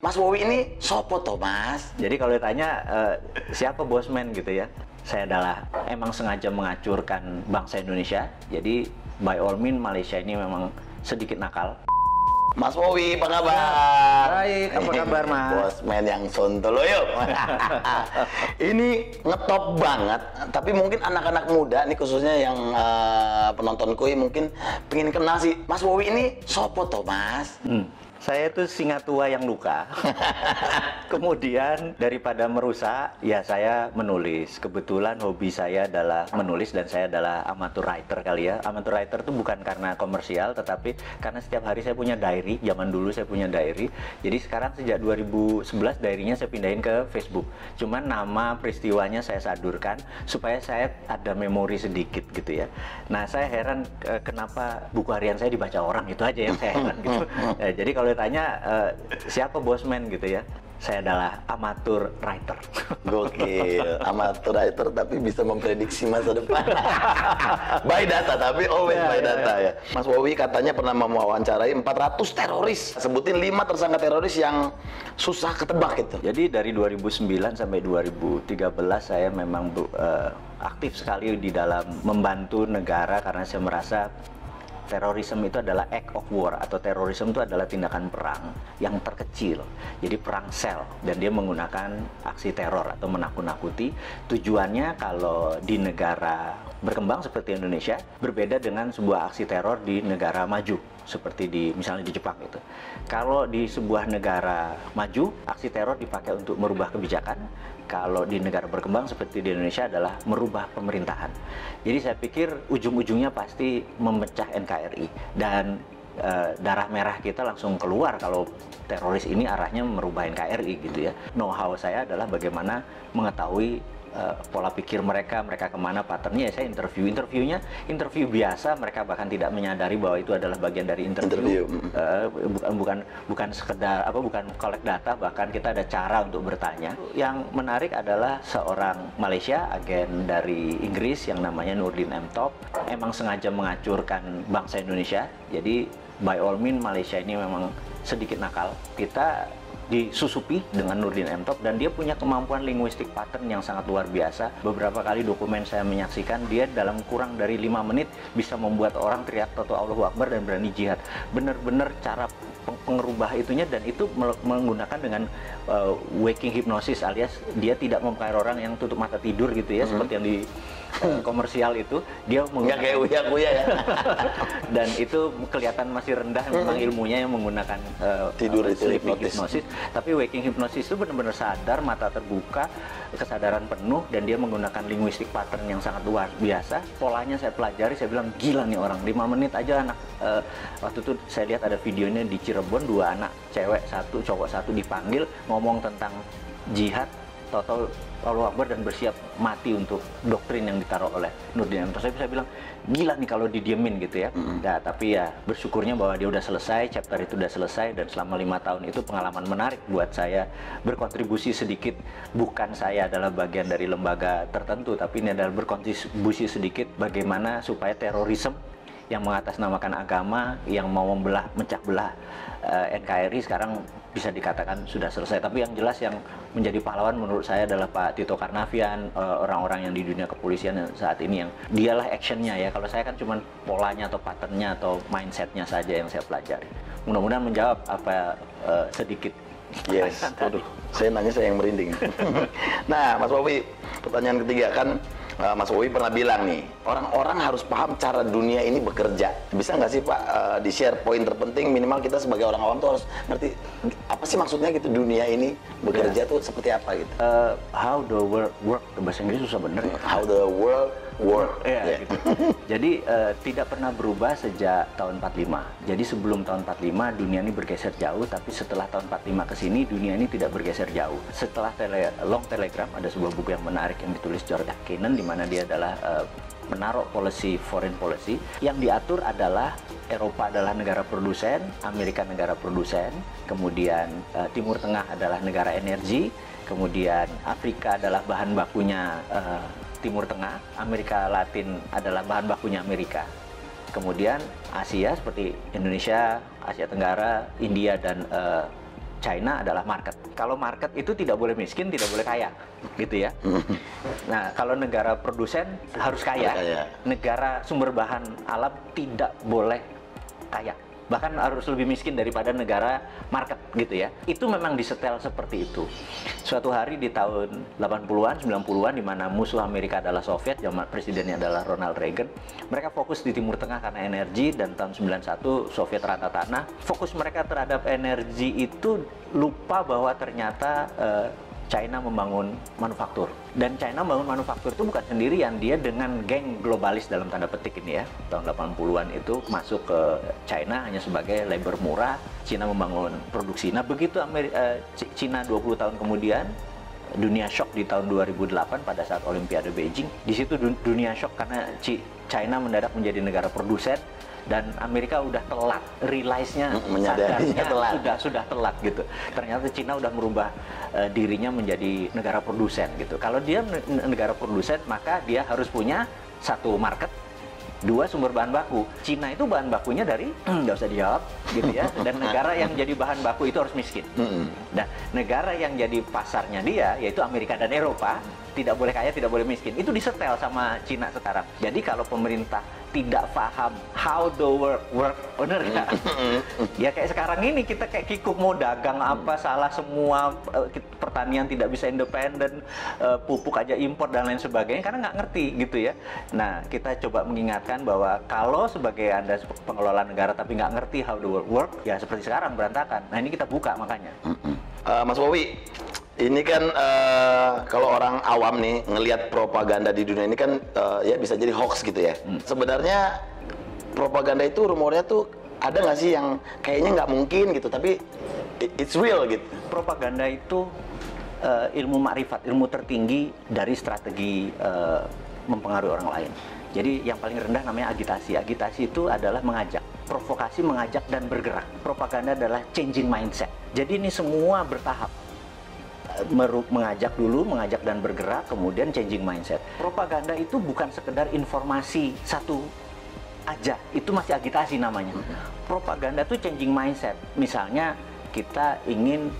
Mas Wowi ini sopo toh Mas? Jadi kalau ditanya siapa bosman gitu ya, saya adalah emang sengaja mengacurkan bangsa Indonesia. Jadi by all means Malaysia ini memang sedikit nakal. Mas Wowi, apa kabar? Baik, apa kabar Mas? Bosman yang sontolo yuk. Ini ngetop banget, tapi mungkin anak-anak muda nih khususnya yang penontonku ini mungkin pengen kenal sih. Mas Wowi ini sopo toh Mas? Saya itu singa tua yang luka. Kemudian daripada merusak, ya saya menulis. Kebetulan hobi saya adalah menulis dan saya adalah amateur writer kali ya. Amateur writer itu bukan karena komersial, tetapi karena setiap hari saya punya diary. Zaman dulu saya punya diary. Jadi sekarang sejak 2011 diary-nya saya pindahin ke Facebook. Cuman nama peristiwanya saya sadurkan supaya saya ada memori sedikit gitu ya. Nah saya heran kenapa buku harian saya dibaca orang, itu aja yang saya heran gitu. Jadi kalau tanya siapa bosman gitu ya, saya adalah amatur writer. Gokil, amatur writer tapi bisa memprediksi masa depan. By data, tapi always by data ya. Mas Wowi katanya pernah mewawancarai 400 teroris. Sebutin 5 tersangka teroris yang susah ketebak gitu. Jadi dari 2009 sampai 2013 saya memang aktif sekali di dalam membantu negara karena saya merasa terorisme itu adalah act of war, atau terorisme itu adalah tindakan perang yang terkecil. Jadi perang sel, dan dia menggunakan aksi teror atau menakut-nakuti. Tujuannya kalau di negara berkembang seperti Indonesia berbeda dengan sebuah aksi teror di negara maju seperti misalnya di Jepang itu. Kalau di sebuah negara maju, aksi teror dipakai untuk merubah kebijakan. Kalau di negara berkembang seperti di Indonesia adalah merubah pemerintahan. Jadi saya pikir ujung-ujungnya pasti memecah NKRI, dan darah merah kita langsung keluar kalau teroris ini arahnya merubah NKRI gitu ya. Know-how saya adalah bagaimana mengetahui pola pikir mereka kemana, patternnya. Ya saya interviewnya interview biasa, mereka bahkan tidak menyadari bahwa itu adalah bagian dari interview. Bukan sekedar bukan collect data, bahkan kita ada cara untuk bertanya. Yang menarik adalah seorang Malaysia, agen dari Inggris yang namanya Nurdin M. Top, emang sengaja mengacurkan bangsa Indonesia. Jadi by all means Malaysia ini memang sedikit nakal. Kita disusupi dengan Nurdin M. Top, dan dia punya kemampuan linguistik pattern yang sangat luar biasa. Beberapa kali dokumen saya menyaksikan, dia dalam kurang dari 5 menit bisa membuat orang teriak Toto Allahu Akbar dan berani jihad. Bener-bener cara pengerubah itunya, dan itu menggunakan dengan waking hypnosis, alias dia tidak mempengaruhi orang yang tutup mata tidur gitu ya, seperti yang di komersial itu. Dia nggak kayak uya-uya ya. Dan itu kelihatan masih rendah memang ilmunya yang menggunakan tidur itu sleeping hypnosis. Tapi waking hypnosis itu benar-benar sadar, mata terbuka, kesadaran penuh, dan dia menggunakan linguistik pattern yang sangat luar biasa. Polanya saya pelajari, saya bilang gila nih orang, 5 menit aja anak. Waktu itu saya lihat ada videonya di Cirebon, 2 anak, cewek 1, cowok 1 dipanggil ngomong tentang jihad, Toto Allahu Akbar, dan bersiap mati untuk doktrin yang ditaruh oleh Nurdin M. Top. Saya bisa bilang gila nih kalau didiemin gitu ya. Nah, tapi ya bersyukurnya bahwa dia udah selesai, chapter itu udah selesai, dan selama 5 tahun itu pengalaman menarik buat saya, berkontribusi sedikit. Bukan saya adalah bagian dari lembaga tertentu, tapi ini adalah berkontribusi sedikit bagaimana supaya terorisme yang mengatasnamakan agama, yang mau mecah belah NKRI sekarang bisa dikatakan sudah selesai. Tapi yang jelas yang menjadi pahlawan menurut saya adalah Pak Tito Karnavian, orang-orang yang di dunia kepolisian saat ini, yang dialah actionnya ya. Kalau saya kan cuma polanya atau patternnya atau mindsetnya saja yang saya pelajari. Mudah-mudahan menjawab apa sedikit. Yes, waduh, saya nanya saya yang merinding. Nah, Mas Wowi, pertanyaan ketiga kan, Mas Wowi pernah bilang nih, orang-orang harus paham cara dunia ini bekerja. Bisa nggak sih Pak di-share poin terpenting, minimal kita sebagai orang awam tuh harus ngerti apa sih maksudnya gitu, dunia ini bekerja tuh seperti apa gitu. How the world work, bahasa Inggris susah bener ya. How the world work. Gitu. Jadi tidak pernah berubah sejak tahun 45. Jadi sebelum tahun 45 dunia ini bergeser jauh, tapi setelah tahun 45 ke sini dunia ini tidak bergeser jauh. Setelah Long Telegram, ada sebuah buku yang menarik yang ditulis George Kennan, di mana dia adalah menaruh foreign policy yang diatur adalah Eropa adalah negara produsen, Amerika negara produsen, kemudian Timur Tengah adalah negara energi, kemudian Afrika adalah bahan bakunya Timur Tengah, Amerika Latin adalah bahan bakunya Amerika. Kemudian Asia seperti Indonesia, Asia Tenggara, India, dan China adalah market. Kalau market itu tidak boleh miskin, tidak boleh kaya, gitu ya. Nah, kalau negara produsen harus kaya, negara sumber bahan alam tidak boleh kaya. Bahkan harus lebih miskin daripada negara market, gitu ya. Itu memang disetel seperti itu. Suatu hari di tahun 80-an, 90-an, di mana musuh Amerika adalah Soviet, zaman presidennya adalah Ronald Reagan, mereka fokus di Timur Tengah karena energi, dan tahun 91 Soviet rata tanah. Fokus mereka terhadap energi itu lupa bahwa ternyata China membangun manufaktur. Dan China membangun manufaktur itu bukan sendirian, dia dengan geng globalis dalam tanda petik ini ya. Tahun 80-an itu masuk ke China hanya sebagai labor murah, China membangun produksi. Nah, begitu China 20 tahun kemudian, dunia shock di tahun 2008 pada saat Olimpiade Beijing. Di situ dunia shock karena China mendadak menjadi negara produsen, dan Amerika udah telat, realize-nya, menyadarinya telat. Sudah telat gitu. Ternyata Cina udah merubah dirinya menjadi negara produsen gitu. Kalau dia negara produsen, maka dia harus punya satu market, dua sumber bahan baku. Cina itu bahan bakunya dari nggak usah dijawab gitu ya. Dan negara yang jadi bahan baku itu harus miskin. Nah, negara yang jadi pasarnya dia yaitu Amerika dan Eropa tidak boleh kaya, tidak boleh miskin. Itu disetel sama Cina sekarang. Jadi kalau pemerintah tidak paham how the work, bener nggak? Ya kayak sekarang ini kita kayak kikuk mau dagang apa salah semua, pertanian tidak bisa independen, pupuk aja impor dan lain sebagainya karena nggak ngerti gitu ya. Nah, kita coba mengingatkan bahwa kalau sebagai Anda pengelola negara tapi nggak ngerti how the work, ya seperti sekarang berantakan. Nah, ini kita buka makanya. Mas Wowi, ini kan kalau orang awam nih ngelihat propaganda di dunia ini kan ya bisa jadi hoax gitu ya. Sebenarnya propaganda itu rumornya tuh ada nggak sih yang kayaknya nggak mungkin gitu, tapi it's real gitu. Propaganda itu ilmu makrifat, ilmu tertinggi dari strategi mempengaruhi orang lain. Jadi yang paling rendah namanya agitasi. Agitasi itu adalah mengajak, provokasi, mengajak dan bergerak. Propaganda adalah changing mindset. Jadi ini semua bertahap. Mengajak dulu, mengajak dan bergerak, kemudian changing mindset. Propaganda itu bukan sekedar informasi satu aja, itu masih agitasi namanya. Propaganda itu changing mindset. Misalnya kita ingin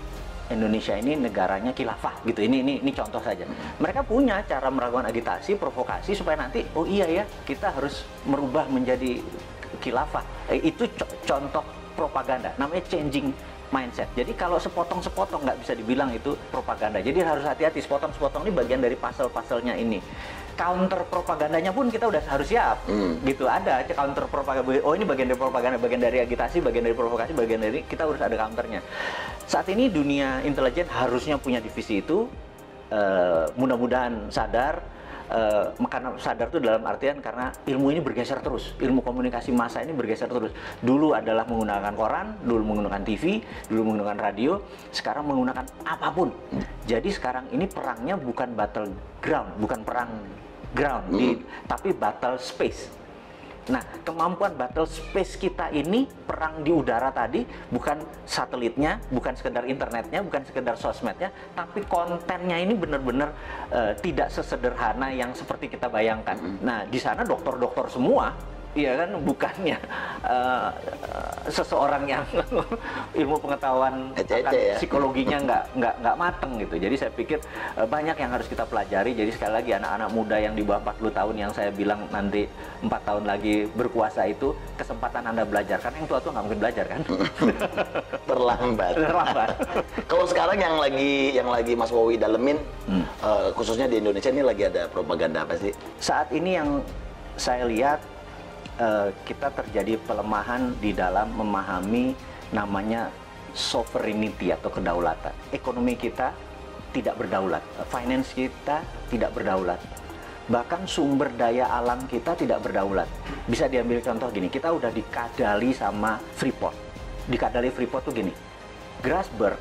Indonesia ini negaranya khilafah gitu. Ini contoh saja. Mereka punya cara melakukan agitasi, provokasi supaya nanti oh iya ya, kita harus merubah menjadi khilafah. Itu contoh propaganda, namanya changing mindset. Jadi kalau sepotong-sepotong nggak bisa dibilang itu propaganda. Jadi harus hati-hati, sepotong-sepotong ini bagian dari pasal-pasalnya ini. Counter propagandanya pun kita udah harus siap. Gitu, ada counter propaganda. Oh, ini bagian dari propaganda, bagian dari agitasi, bagian dari provokasi, bagian dari, kita harus ada counternya. Saat ini dunia intelijen harusnya punya divisi itu. Mudah-mudahan sadar. Karena sadar itu dalam artian karena ilmu ini bergeser terus, ilmu komunikasi massa ini bergeser terus. Dulu adalah menggunakan koran, dulu menggunakan TV, dulu menggunakan radio, sekarang menggunakan apapun. Jadi sekarang ini perangnya bukan battle ground, bukan perang ground, tapi battle space. Nah, kemampuan battle space kita ini, perang di udara tadi, bukan satelitnya, bukan sekedar internetnya, bukan sekedar sosmednya, tapi kontennya ini benar-benar tidak sesederhana yang seperti kita bayangkan. Nah, di sana dokter-dokter semua, iya kan, bukannya seseorang yang ilmu pengetahuan psikologinya nggak mateng gitu. Jadi saya pikir banyak yang harus kita pelajari. Jadi sekali lagi anak-anak muda yang di bawah 40 tahun yang saya bilang nanti 4 tahun lagi berkuasa itu, kesempatan Anda belajar. Karena yang tua-tua nggak mungkin belajar kan? Terlambat. Kalau sekarang yang lagi Mas Wowi dalemin, khususnya di Indonesia ini lagi ada propaganda apa sih? Saat ini yang saya lihat kita terjadi pelemahan di dalam memahami namanya sovereignty atau kedaulatan. Ekonomi kita tidak berdaulat, finance kita tidak berdaulat, bahkan sumber daya alam kita tidak berdaulat. Bisa diambil contoh gini, kita udah dikadali sama Freeport. Dikadali Freeport tuh gini, Grasberg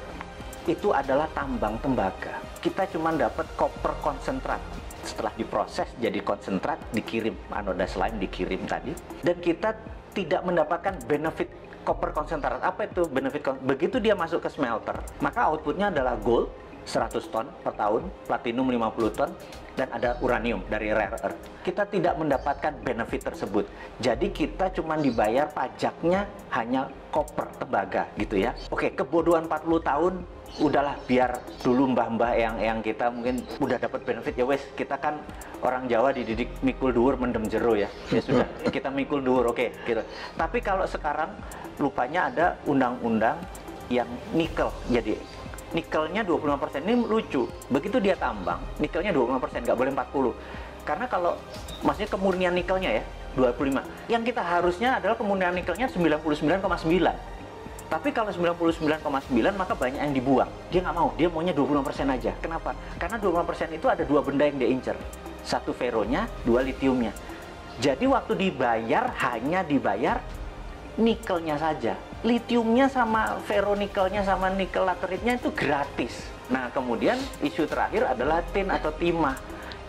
itu adalah tambang tembaga. Kita cuma dapat koper konsentrat. Setelah diproses jadi konsentrat, dikirim anoda slime, dikirim tadi, dan kita tidak mendapatkan benefit koper konsentrat. Apa itu benefit? Begitu dia masuk ke smelter, maka outputnya adalah gold, 100 ton per tahun, platinum 50 ton, dan ada uranium dari rare earth. Kita tidak mendapatkan benefit tersebut. Jadi kita cuma dibayar pajaknya hanya koper, tembaga gitu ya. Oke, kebodohan 40 tahun, udahlah biar dulu mbah-mbah yang kita mungkin udah dapat benefit ya wes, kita kan orang Jawa dididik mikul dhuwur mendem jero ya. Ya sudah, kita mikul dhuwur, oke gitu. Tapi kalau sekarang lupanya ada undang-undang yang nikel, jadi nikelnya 25%. Ini lucu, begitu dia tambang, nikelnya 25%, nggak boleh 40. Karena kalau, maksudnya kemurnian nikelnya ya, 25. Yang kita harusnya adalah kemurnian nikelnya 99,9. Tapi kalau 99,9 maka banyak yang dibuang. Dia nggak mau, dia maunya 25% aja. Kenapa? Karena 25% itu ada dua benda yang dia incer. Satu feronya, dua litiumnya. Jadi waktu dibayar, hanya dibayar nikelnya saja. Litiumnya sama ferronikelnya sama nikel lateritnya itu gratis. Nah, kemudian isu terakhir adalah tin atau timah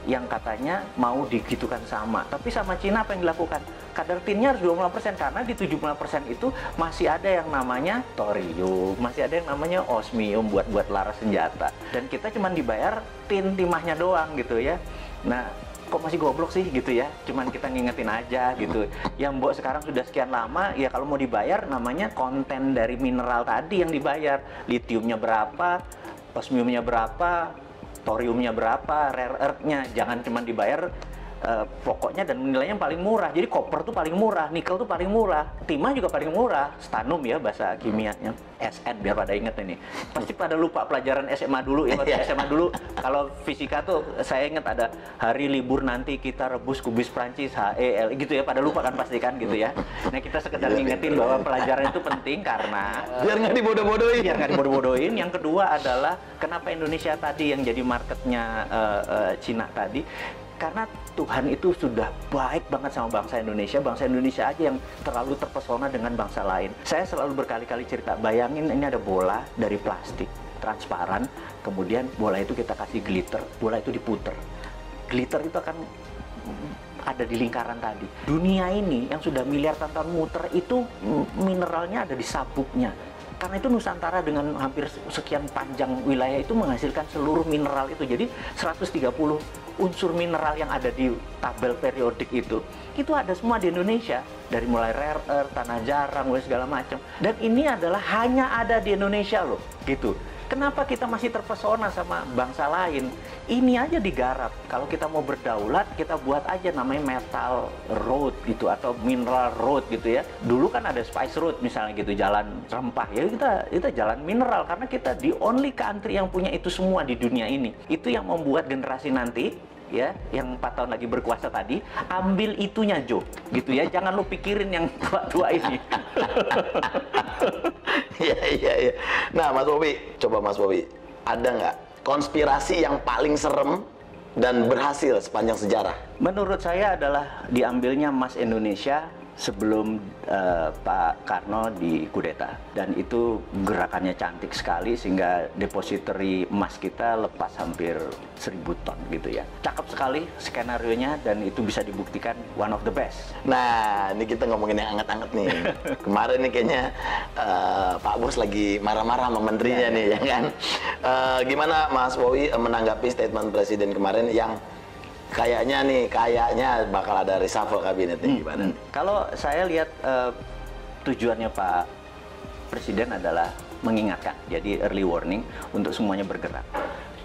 yang katanya mau digitukan sama. Tapi sama Cina apa yang dilakukan? Kadar tinnya harus 25% karena di 75% itu masih ada yang namanya thorium, masih ada yang namanya osmium buat laras senjata. Dan kita cuma dibayar tin timahnya doang gitu ya. Nah, kok masih goblok sih gitu ya, cuman kita ngingetin aja gitu. Yang mbok sekarang sudah sekian lama, ya kalau mau dibayar namanya konten dari mineral tadi yang dibayar. Litiumnya berapa, osmiumnya berapa, thoriumnya berapa, rare earth-nya. Jangan cuman dibayar pokoknya dan nilainya paling murah. Jadi koper tuh paling murah, nikel tuh paling murah, timah juga paling murah, stannum ya bahasa kimianya, SN biar pada inget ini. Pasti pada lupa pelajaran SMA dulu ya, waktu SMA dulu kalau fisika tuh saya inget ada hari libur nanti kita rebus kubis Prancis HEL gitu ya, pada lupa kan pasti kan gitu ya. Nah kita sekedar ngingetin bahwa pelajaran itu penting karena biar nggak dibodoh-bodohin. Biar nggak dibodoh-bodohin. Yang kedua adalah kenapa Indonesia tadi yang jadi marketnya Cina tadi. Karena Tuhan itu sudah baik banget sama bangsa Indonesia aja yang terlalu terpesona dengan bangsa lain. Saya selalu berkali-kali cerita, bayangin ini ada bola dari plastik, transparan, kemudian bola itu kita kasih glitter, bola itu diputer. Glitter itu akan ada di lingkaran tadi. Dunia ini yang sudah miliar tahun muter itu mineralnya ada di sabuknya. Karena itu Nusantara dengan hampir sekian panjang wilayah itu menghasilkan seluruh mineral itu. Jadi 130 unsur mineral yang ada di tabel periodik itu ada semua di Indonesia. Dari mulai rare earth, tanah jarang, segala macam. Dan ini adalah hanya ada di Indonesia loh, gitu. Kenapa kita masih terpesona sama bangsa lain? Ini aja digarap. Kalau kita mau berdaulat, kita buat aja namanya metal road gitu atau mineral road gitu ya. Dulu kan ada spice road misalnya gitu, jalan rempah ya, kita jalan mineral karena kita the only country yang punya itu semua di dunia ini. Itu yang membuat generasi nanti ya, yang 4 tahun lagi berkuasa tadi, ambil itunya Jo, gitu ya. Jangan lu pikirin yang tua-tua ini. Iya. Nah, Mas Bobi, coba Mas Bobi, ada nggak konspirasi yang paling serem dan berhasil sepanjang sejarah? Menurut saya adalah diambilnya emas Indonesia sebelum Pak Karno dikudeta, dan itu gerakannya cantik sekali sehingga depository emas kita lepas hampir 1000 ton gitu ya. Cakep sekali skenarionya dan itu bisa dibuktikan one of the best. Nah, ini kita ngomongin yang anget-anget nih. Kemarin nih kayaknya Pak Bos lagi marah-marah sama menterinya nih ya kan. Gimana Mas Bowi menanggapi statement Presiden kemarin yang kayaknya bakal ada reshuffle kabinet nih, gimana? Kalau saya lihat tujuannya Pak Presiden adalah mengingatkan, jadi early warning untuk semuanya bergerak.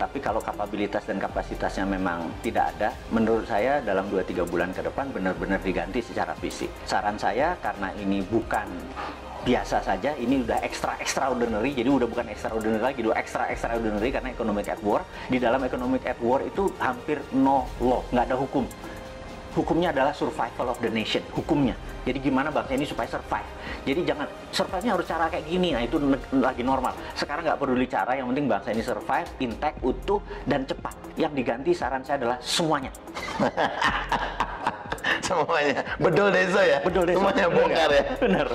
Tapi kalau kapabilitas dan kapasitasnya memang tidak ada, menurut saya dalam 2-3 bulan ke depan benar-benar diganti secara fisik. Saran saya, karena ini bukan biasa saja, ini udah extraordinary, jadi udah bukan extraordinary lagi, udah extraordinary karena economic at war. Di dalam economic at war itu hampir no law, nggak ada hukum. Hukumnya adalah survival of the nation, hukumnya. Jadi gimana bangsa ini supaya survive. Jadi jangan, survive-nya harus cara kayak gini, nah itu lagi normal. Sekarang nggak peduli cara, yang penting bangsa ini survive, intact, utuh, dan cepat. Yang diganti saran saya adalah semuanya. Semuanya, bedol desa ya? Bedol desa. Semuanya bongkar ya? Benar.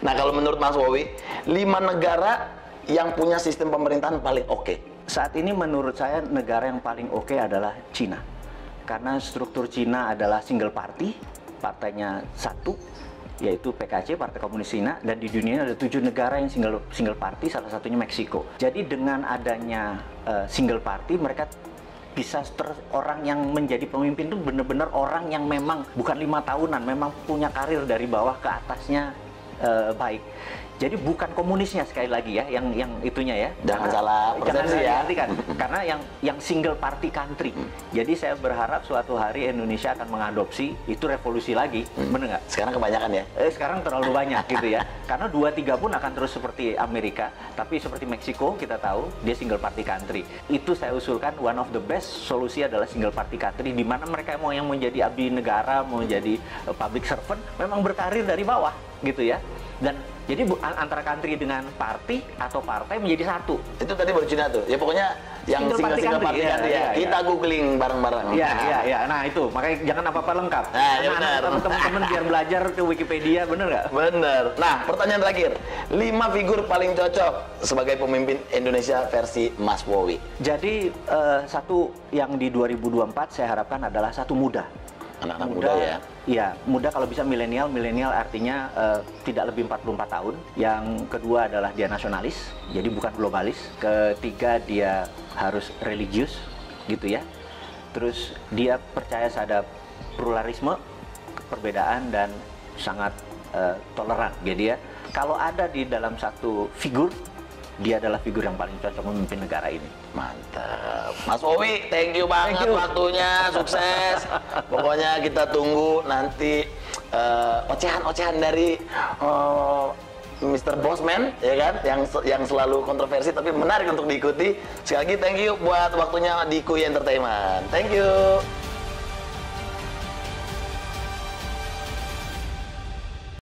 Nah, kalau menurut Mas Bowi, 5 negara yang punya sistem pemerintahan paling oke. Saat ini menurut saya negara yang paling oke adalah Cina. Karena struktur Cina adalah single party, partainya satu, yaitu PKC, Partai Komunis Cina, dan di dunia ada 7 negara yang single party, salah satunya Meksiko. Jadi dengan adanya single party, mereka bisa orang yang menjadi pemimpin itu benar-benar orang yang memang bukan 5 tahunan, memang punya karir dari bawah ke atasnya baik. Jadi bukan komunisnya sekali lagi ya, yang itunya ya. Jangan salah persepsi ya. Kan? Karena yang single party country. Jadi saya berharap suatu hari Indonesia akan mengadopsi itu revolusi lagi, bener nggak? Sekarang kebanyakan ya. Sekarang terlalu banyak gitu ya. Karena 2-3 pun akan terus seperti Amerika, tapi seperti Meksiko kita tahu dia single party country. Itu saya usulkan one of the best solusi adalah single party country, di mana mereka mau yang menjadi abdi negara, mau jadi public servant, memang berkarir dari bawah gitu ya. Dan jadi antara country dengan party atau partai menjadi satu. Itu tadi baru Cina tuh. Ya pokoknya yang single party country ya. Kita googling bareng-bareng. Iya. Nah itu, makanya jangan apa-apa lengkap. Nah, ya benar. Teman-teman biar belajar ke Wikipedia, bener nggak? Bener. Nah, pertanyaan terakhir. 5 figur paling cocok sebagai pemimpin Indonesia versi Mas Wowi. Jadi satu yang di 2024 saya harapkan adalah satu muda. Anak-anak muda ya? Iya, muda kalau bisa milenial. Milenial artinya tidak lebih 44 tahun. Yang kedua adalah dia nasionalis, jadi bukan globalis. Ketiga dia harus religius, gitu ya. Terus dia percaya pada pluralisme, perbedaan, dan sangat toleran. Jadi ya, kalau ada di dalam satu figur, dia adalah figur yang paling cocok memimpin negara ini. Mantap. Mas Wowi, thank you banget waktunya, sukses. Pokoknya kita tunggu nanti ocehan-ocehan dari Mr. Bosman, ya kan, yang selalu kontroversi tapi menarik untuk diikuti. Sekali lagi thank you buat waktunya di Kui Entertainment. Thank you.